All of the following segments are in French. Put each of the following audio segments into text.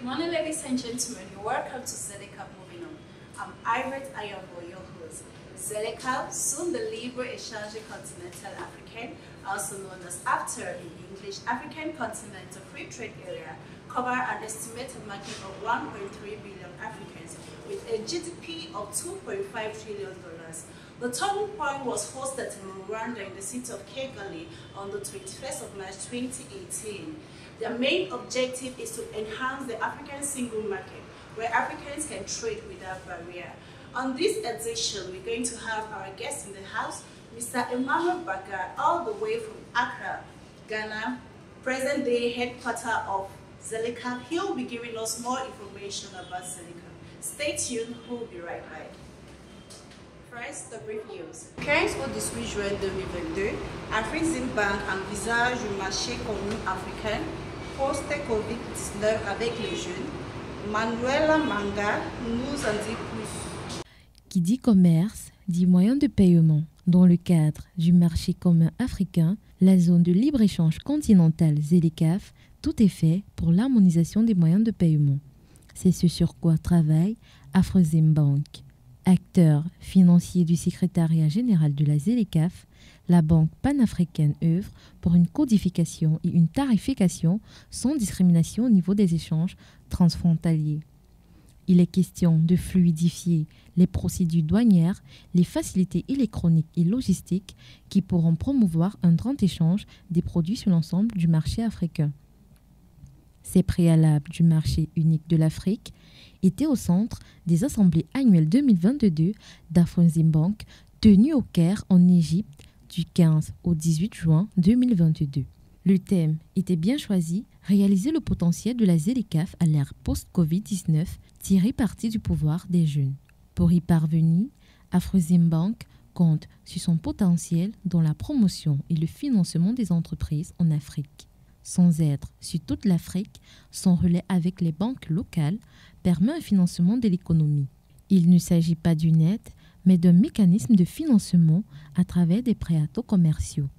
Morning, ladies and gentlemen. Welcome to Zeleka Moving On. I'm Ivet Ayombo, your host. Zeleka, soon the Libre Échange Continental Africaine, also known as AFTA in English, African Continental Free Trade Area, cover an estimated market of 1.3 billion Africans with a GDP of $2.5 trillion. The turning point was hosted in Rwanda in the city of Kigali on the 21st of March 2018. Their main objective is to enhance the African single market, where Africans can trade without barrier. On this edition, we're going to have our guest in the house, Mr. Emmanuel Bakar, all the way from Accra, Ghana, present-day headquarters of Zeleka. He'll be giving us more information about Zeleka. Stay tuned, we'll be right back. First, the brief news. 15 au 18 juin 2022, Afreximbank envisage un marché commun africain post-Covid-19 avec les jeunes. Manuela Manga nous en dit plus. Qui dit commerce, dit moyen de paiement. Dans le cadre du marché commun africain, la zone de libre-échange continentale ZLECAf, tout est fait pour l'harmonisation des moyens de paiement. C'est ce sur quoi travaille Afreximbank. Acteur financier du secrétariat général de la ZLECAf, la Banque panafricaine œuvre pour une codification et une tarification sans discrimination au niveau des échanges transfrontaliers. Il est question de fluidifier les procédures douanières, les facilités électroniques et logistiques qui pourront promouvoir un grand échange des produits sur l'ensemble du marché africain. Ces préalables du marché unique de l'Afrique étaient au centre des assemblées annuelles 2022 d'Afreximbank tenues au Caire en Égypte du 15 au 18 juin 2022. Le thème était bien choisi, réaliser le potentiel de la ZLECAf à l'ère post-Covid-19, tirer parti du pouvoir des jeunes. Pour y parvenir, Afreximbank compte sur son potentiel dans la promotion et le financement des entreprises en Afrique. Sans être sur toute l'Afrique, son relais avec les banques locales permet un financement de l'économie. Il ne s'agit pas d'une aide, mais d'un mécanisme de financement à travers des prêts à taux commerciaux.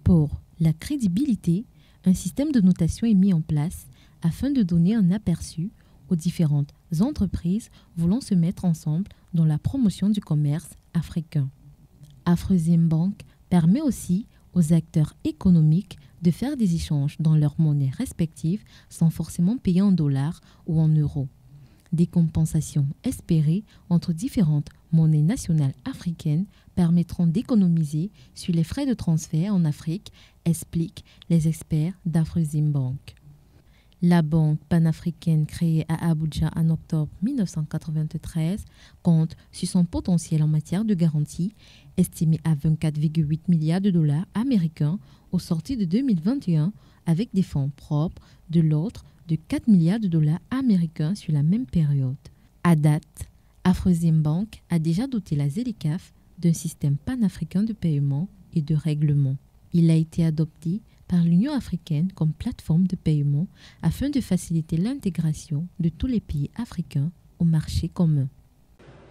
Pour la crédibilité, un système de notation est mis en place afin de donner un aperçu aux différentes entreprises voulant se mettre ensemble dans la promotion du commerce africain. Afreximbank permet aussi aux acteurs économiques de faire des échanges dans leurs monnaies respectives sans forcément payer en dollars ou en euros. Des compensations espérées entre différentes monnaies nationales africaines permettront d'économiser sur les frais de transfert en Afrique, expliquent les experts d'Afreximbank. La banque panafricaine créée à Abuja en octobre 1993 compte sur son potentiel en matière de garantie, estimé à 24,8 milliards de dollars américains au sorti de 2021, avec des fonds propres de l'ordre de 4 milliards de dollars américains sur la même période. À date, Afreximbank a déjà doté la ZLECAf d'un système panafricain de paiement et de règlement. Il a été adopté par l'Union africaine comme plateforme de paiement afin de faciliter l'intégration de tous les pays africains au marché commun.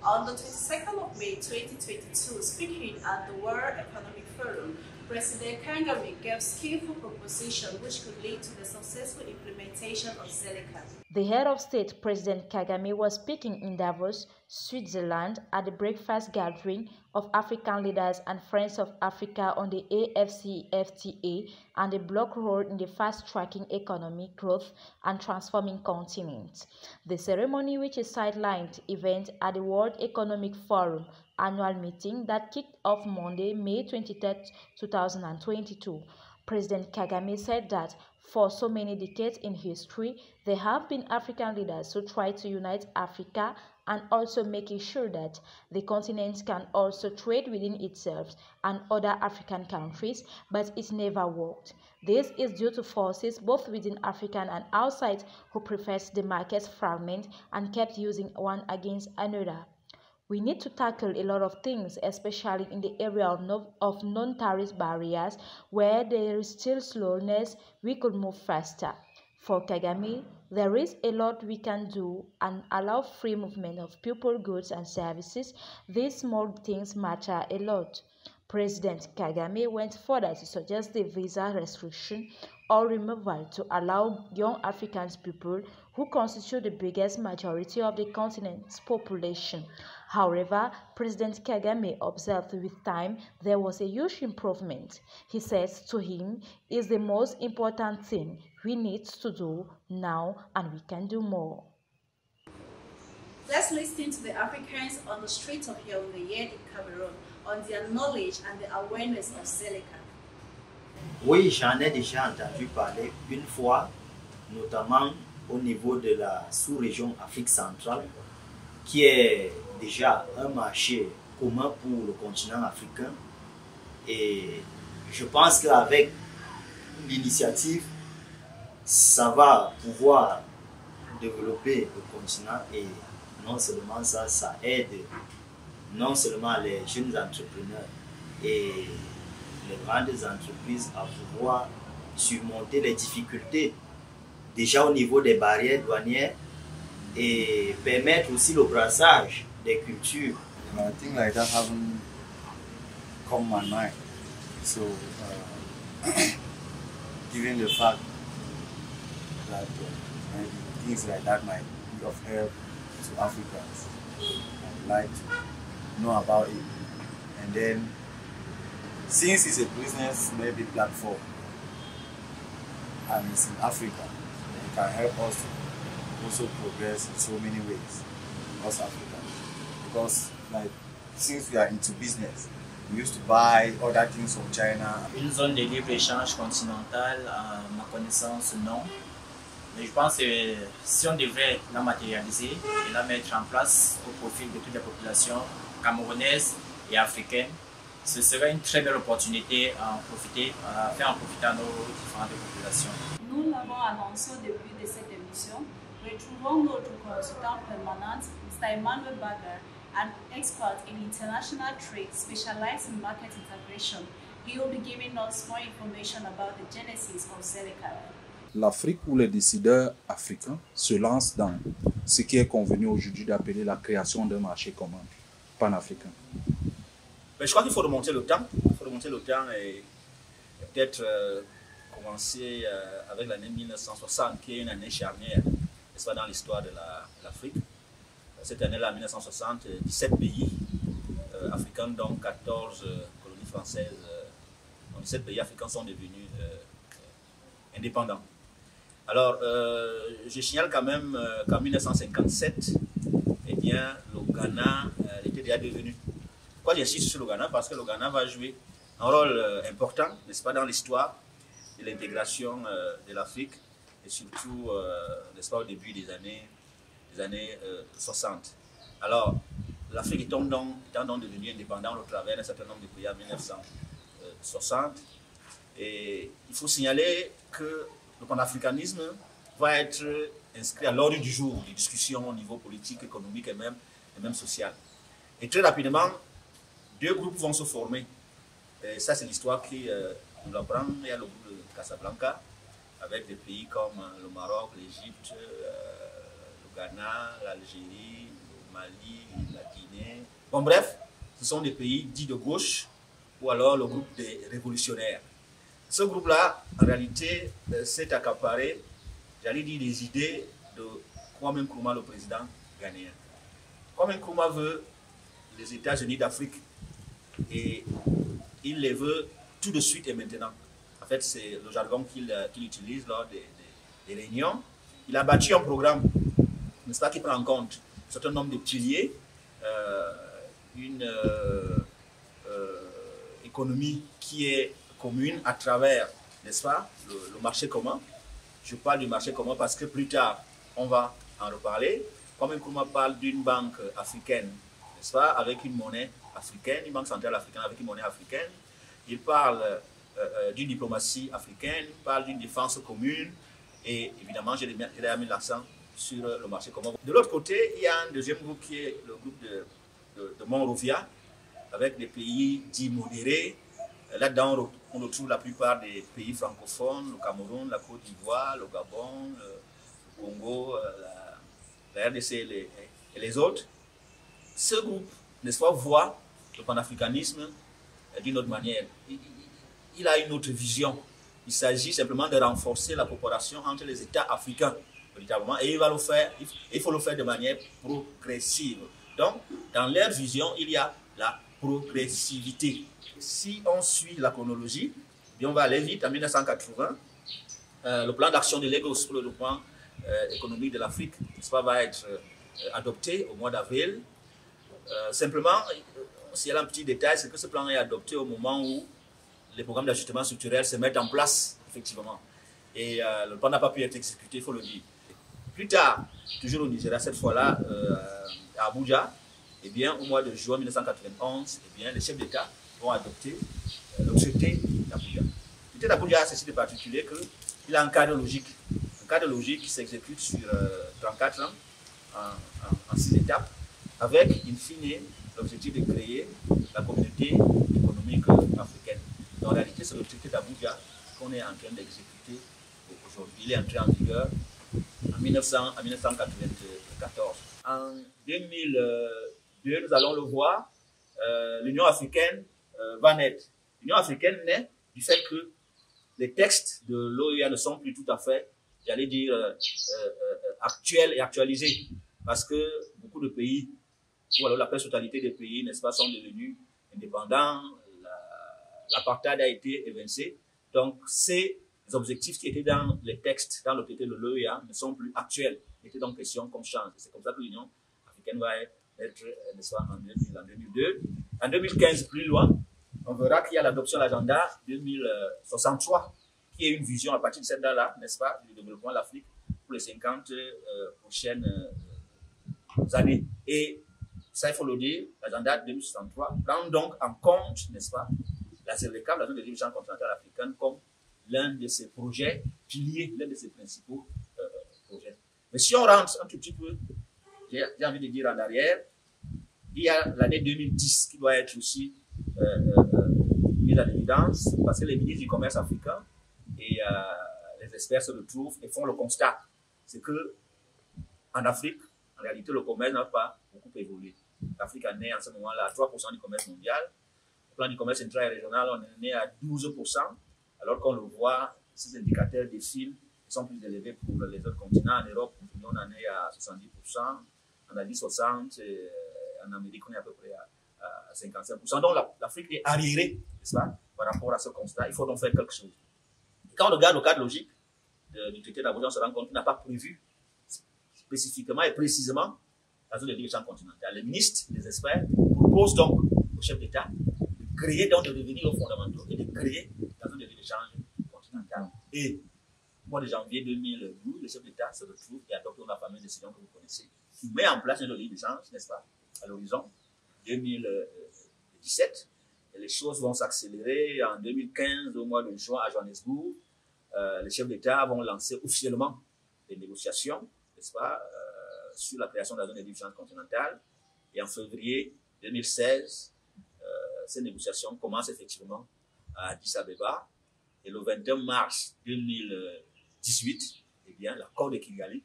On the 22nd of May 2022, speaking at the World Economic Forum, President Kagame gave skillful propositions which could lead to the successful implementation of ZLECA. The head of state, President Kagame, was speaking in Davos, Switzerland, at the breakfast gathering of African leaders and friends of Africa on the AFCFTA and the bloc role in the fast-tracking economic growth and transforming continents. The ceremony, which is a sidelined event at the World Economic Forum annual meeting that kicked off Monday, May 23, 2022. President Kagame said that for so many decades in history, there have been African leaders who tried to unite Africa and also making sure that the continent can also trade within itself and other African countries, but it never worked. This is due to forces both within Africa and outside who prefers the market's fragment and kept using one against another. We need to tackle a lot of things, especially in the area of non-tariff barriers, where there is still slowness. We could move faster. For Kagame, there is a lot we can do and allow free movement of people, goods, and services. These small things matter a lot. President Kagame went further to suggest the visa restriction or removal to allow young African people who constitute the biggest majority of the continent's population. However, President Kagame observed with time there was a huge improvement. He says to him is the most important thing we need to do now, and we can do more. Let's listen to the Africans on the streets of Yaoundé in Cameroon on their knowledge and the awareness of ZLECAf. Oui, j'en ai déjà entendu parler une fois, notamment au niveau de la sous-région Afrique centrale, qui est déjà un marché commun pour le continent africain. Et je pense qu'avec l'initiative, ça va pouvoir développer le continent, et non seulement ça, ça aide non seulement les jeunes entrepreneurs et les grandes entreprises à pouvoir surmonter les difficultés déjà au niveau des barrières douanières et permettre aussi le brassage des cultures. I think like that haven't come my mind. So, given the fact that things like that might be of help to Africans, I'd like to know about it. And then, since it's a business maybe platform and it's in Africa, it can help us to also progress in so many ways, us Africans. Because like since we are into business, we used to buy other things from China. Une zone de libre-échange continentale, à ma connaissance, non. Mais je pense que si on devait la matérialiser et la mettre en place au profit de toute la population camerounaise et africaine, ce serait une très belle opportunité à en profiter, à faire en profiter à nos différentes populations. Nous l'avons annoncé au début de cette émission. Retrouvons notre consultant permanent, Mr. Emmanuel Baga, an expert in international trade specialized in market integration. He will be giving us more information about the genesis of ZLECAf. L'Afrique ou les décideurs africains se lancent dans ce qui est convenu aujourd'hui d'appeler la création d'un marché commun panafricain. Mais je crois qu'il faut remonter le temps. Il faut remonter le temps et peut-être commencer avec l'année 1960, qui est une année charnière, n'est-ce pas, dans l'histoire de l'Afrique. Cette année-là, 1960, 17 pays africains, dont 14 colonies françaises, 17 pays africains sont devenus indépendants. Alors, je signale quand même qu'en 1957, eh bien, le Ghana était déjà devenu. Pourquoi j'insiste sur le Ghana? Parce que le Ghana va jouer un rôle important, n'est-ce pas, dans l'histoire de l'intégration de l'Afrique, et surtout, n'est-ce pas, au début des années 60. Alors, l'Afrique étant donc devenue indépendante au travers d'un certain nombre de pays en 1960, et il faut signaler que le panafricanisme va être inscrit à l'ordre du jour des discussions au niveau politique, économique et même social. Et très rapidement, deux groupes vont se former. Et ça, c'est l'histoire qui nous apprend. Il y a le groupe de Casablanca, avec des pays comme le Maroc, l'Égypte, le Ghana, l'Algérie, le Mali, la Guinée. Bon, bref, ce sont des pays dits de gauche, ou alors le groupe des révolutionnaires. Ce groupe-là, en réalité, s'est accaparé, j'allais dire, des idées de Kwame Nkrumah, le président ghanéen. Kwame Nkrumah veut les États-Unis d'Afrique et il les veut tout de suite et maintenant. En fait, c'est le jargon qu'il utilise lors des réunions. Il a bâti un programme, n'est-ce pas, qui prend en compte un certain nombre de piliers, une économie qui est commune à travers, n'est-ce pas, le marché commun. Je parle du marché commun parce que plus tard, on va en reparler. Comme Nkrumah parle d'une banque africaine, n'est-ce pas, avec une monnaie africaine, une banque centrale africaine avec une monnaie africaine. Il parle d'une diplomatie africaine, il parle d'une défense commune et évidemment, j'ai mis l'accent sur le marché commun. De l'autre côté, il y a un deuxième groupe qui est le groupe de Monrovia, avec des pays dits modérés. Là-dedans, on retrouve la plupart des pays francophones, le Cameroun, la Côte d'Ivoire, le Gabon, le Congo, la RDC et les autres. Ce groupe, n'est-ce pas, voit le panafricanisme d'une autre manière. Il a une autre vision. Il s'agit simplement de renforcer la coopération entre les États africains, véritablement, et il faut le faire de manière progressive. Donc, dans leur vision, il y a la progressivité. Si on suit la chronologie, on va aller vite. En 1980, le plan d'action de Lagos pour le développement économique de l'Afrique va être adopté au mois d'avril. Simplement, s'il y a un petit détail, c'est que ce plan est adopté au moment où les programmes d'ajustement structurel se mettent en place, effectivement. Et le plan n'a pas pu être exécuté, il faut le dire. Plus tard, toujours au Nigeria, cette fois-là, à Abuja, eh bien, au mois de juin 1991, eh bien, les chefs d'État vont adopter le traité d'Abuja. Le traité d'Abuja a ceci de particulier qu'il a un cadre logique. Un cadre logique qui s'exécute sur 34 ans, en 6 étapes, avec, in fine, l'objectif de créer la communauté économique africaine. En réalité, c'est le traité d'Abuja qu'on est en train d'exécuter aujourd'hui. Il est entré en vigueur en 1994. En 2002, nous allons le voir, l'Union africaine va naître. L'Union africaine naît du fait que les textes de l'OEA ne sont plus tout à fait, j'allais dire, actuels et actualisés. Parce que beaucoup de pays, ou alors la quasi-totalité des pays, n'est-ce pas, sont devenus indépendants. L'apartheid a été évincé. Donc, ces objectifs qui étaient dans les textes, dans le traité de l'OEA, ne sont plus actuels. Il était donc question qu'on change. C'est comme ça que l'Union africaine va être, n'est-ce pas, en 2002. En 2015, plus loin, on verra qu'il y a l'adoption de l'agenda 2063, qui est une vision à partir de cette date-là, n'est-ce pas, du développement de l'Afrique pour les 50 prochaines années. Et ça, il faut le dire, l'agenda 2063 prend donc en compte, n'est-ce pas, la ZLECAf, la zone de libre-échange continentale africaine, comme l'un de ses projets piliers, l'un de ses principaux projets. Mais si on rentre un tout petit peu, j'ai envie de dire en arrière, il y a l'année 2010 qui doit être aussi mise en évidence, parce que les ministres du commerce africain et les experts se retrouvent et font le constat. C'est que en Afrique, en réalité, le commerce n'a pas beaucoup évolué. L'Afrique en est en ce moment-là à 3% du commerce mondial. Le plan du commerce central et régional, on est à 12%, alors qu'on le voit, ces indicateurs défilent, ils sont plus élevés pour les autres continents. En Europe, on en est à 70%, en Asie 60%, et en Amérique, on est à peu près à 55%. Donc l'Afrique est arriérée, n'est-ce pas, par rapport à ce constat. Il faut donc faire quelque chose. Et quand on regarde le cadre logique du traité d'Abuja, on se rend compte qu'il n'a pas prévu spécifiquement et précisément la zone de libre-échange continentale. Les ministres, les experts proposent donc aux chefs d'État de créer, donc de revenir aux fondamentaux et de créer la zone de libre-échange continentale. Et au mois de janvier 2012, les chefs d'État se retrouvent et adoptent la fameuse décision que vous connaissez, qui met en place une zone de libre-échange, n'est-ce pas, à l'horizon 2017. Et les choses vont s'accélérer. En 2015, au mois de juin, à Johannesburg, les chefs d'État vont lancer officiellement des négociations, n'est-ce pas, sur la création de la zone de libre-échange continentale. Et en février 2016, ces négociations commencent effectivement à Addis Abeba. Et le 21 mars 2018, eh bien, l'accord de Kigali,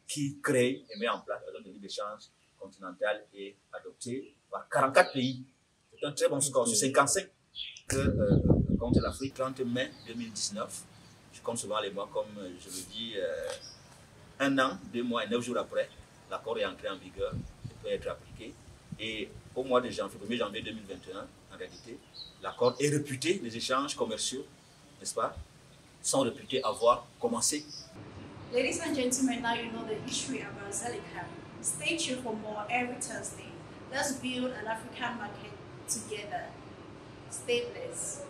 qui crée et met en place la zone de libre-échange continentale, est adopté par 44 pays. C'est un très bon score sur 55 que compte l'Afrique. 30 mai 2019, je compte souvent les mois comme je le dis, 1 an, 2 mois et 9 jours après, l'accord est entré en vigueur et peut être appliqué. Et au mois de janvier, 1er janvier 2021, en réalité, l'accord est réputé, les échanges commerciaux, n'est-ce pas, sont réputés avoir commencé. Ladies and gentlemen, now you know the history about ZLECAf. Stay tuned for more every Thursday. Let's build an African market together. Stay blessed.